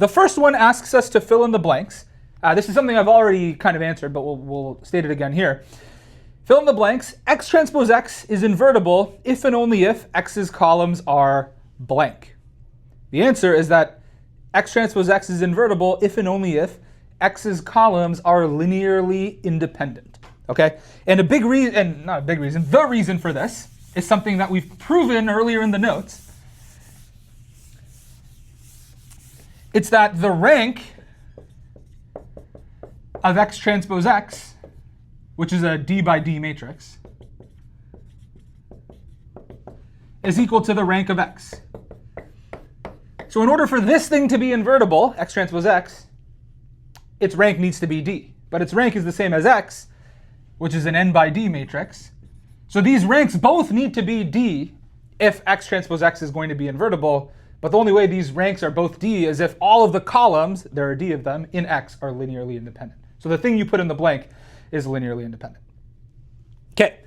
The first one asks us to fill in the blanks. This is something I've already kind of answered, but we'll state it again here. Fill in the blanks. X transpose X is invertible if and only if X's columns are blank. The answer is that X transpose X is invertible if and only if X's columns are linearly independent. Okay? And the reason for this is something that we've proven earlier in the notes. It's that the rank of X transpose X, which is a D by D matrix, is equal to the rank of X. So in order for this thing to be invertible, X transpose X, its rank needs to be D. But its rank is the same as X, which is an N by D matrix. So these ranks both need to be D if X transpose X is going to be invertible. But the only way these ranks are both D is if all of the columns, there are D of them, in X are linearly independent. So the thing you put in the blank is linearly independent. Okay,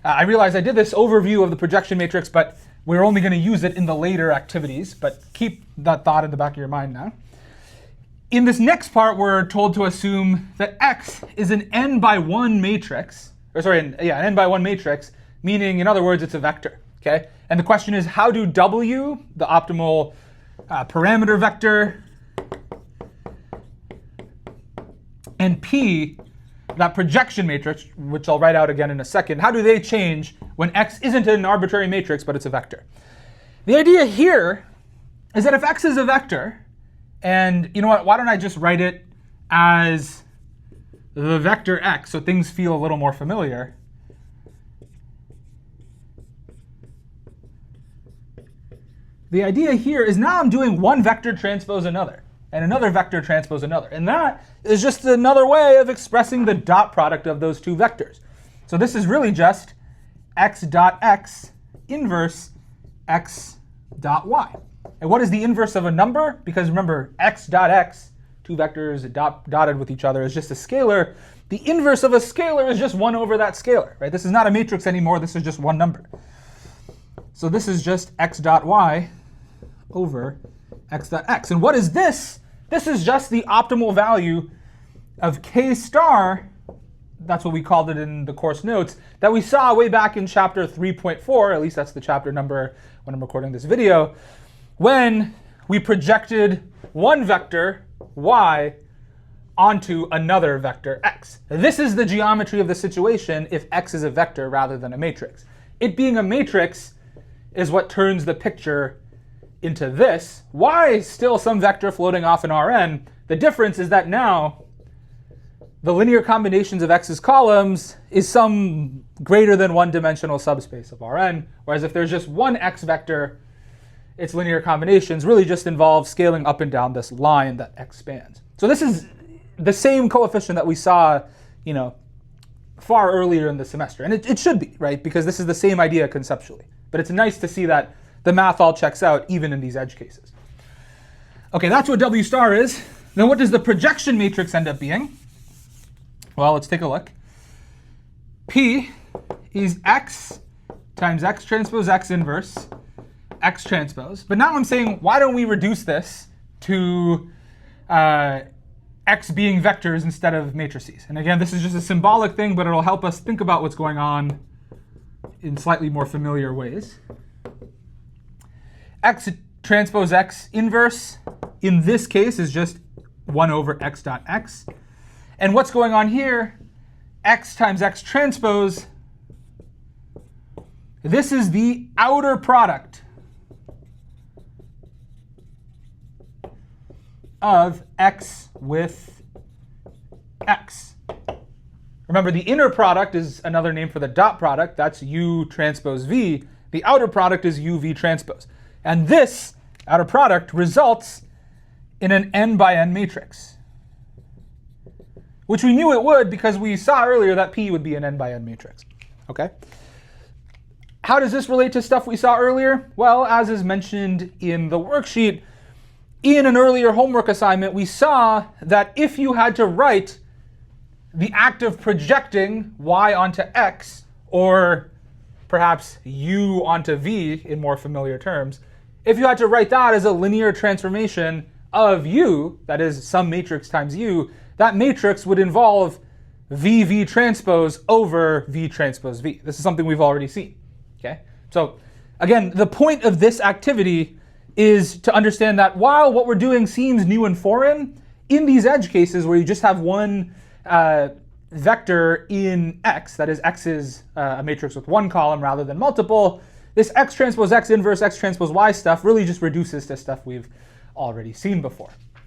I realize I did this overview of the projection matrix, but we're only going to use it in the later activities. But keep that thought in the back of your mind now. In this next part, we're told to assume that X is an n by 1 matrix, an n by 1 matrix, meaning, in other words, it's a vector. Okay, and the question is, how do W, the optimal parameter vector, and P, that projection matrix, which I'll write out again in a second, how do they change when X isn't an arbitrary matrix, but it's a vector? The idea here is that if X is a vector, and you know what, why don't I just write it as the vector X so things feel a little more familiar. The idea here is now I'm doing one vector transpose another, and another vector transpose another. And that is just another way of expressing the dot product of those two vectors. So this is really just x dot x inverse x dot y. And what is the inverse of a number? Because remember, x dot x, two vectors dotted with each other, is just a scalar. The inverse of a scalar is just 1 over that scalar, right? This is not a matrix anymore. This is just one number. So this is just x dot y over x dot x. And what is this? This is just the optimal value of k star, that's what we called it in the course notes, that we saw way back in chapter 3.4, at least that's the chapter number when I'm recording this video, when we projected one vector, y, onto another vector, x. This is the geometry of the situation if x is a vector rather than a matrix. It being a matrix is what turns the picture into this. Y is still some vector floating off in Rn. The difference is that now the linear combinations of x's columns is some greater than one-dimensional subspace of Rn, whereas if there's just one x vector, its linear combinations really just involve scaling up and down this line that x spans. So this is the same coefficient that we saw, far earlier in the semester. And it should be, right? Because this is the same idea conceptually. But it's nice to see that the math all checks out even in these edge cases. Okay, that's what W star is. Then what does the projection matrix end up being? Well, let's take a look. P is x times x transpose x inverse x transpose. But now I'm saying, why don't we reduce this to x being vectors instead of matrices? And again, this is just a symbolic thing, but it'll help us think about what's going on in slightly more familiar ways. X transpose x inverse, in this case, is just 1 over x dot x. And what's going on here? X times x transpose. This is the outer product of x with x. Remember, the inner product is another name for the dot product. That's u transpose v. The outer product is uv transpose. And this outer product results in an n by n matrix, which we knew it would because we saw earlier that P would be an n by n matrix. Okay? How does this relate to stuff we saw earlier? Well, as is mentioned in the worksheet, in an earlier homework assignment, we saw that if you had to write the act of projecting y onto x, or perhaps u onto v in more familiar terms, if you had to write that as a linear transformation of U, that is some matrix times U, that matrix would involve V transpose over V transpose V. This is something we've already seen. Okay? So again, the point of this activity is to understand that while what we're doing seems new and foreign, in these edge cases where you just have one vector in X, that is X is a matrix with one column rather than multiple, this X transpose X inverse X transpose Y stuff really just reduces to stuff we've already seen before.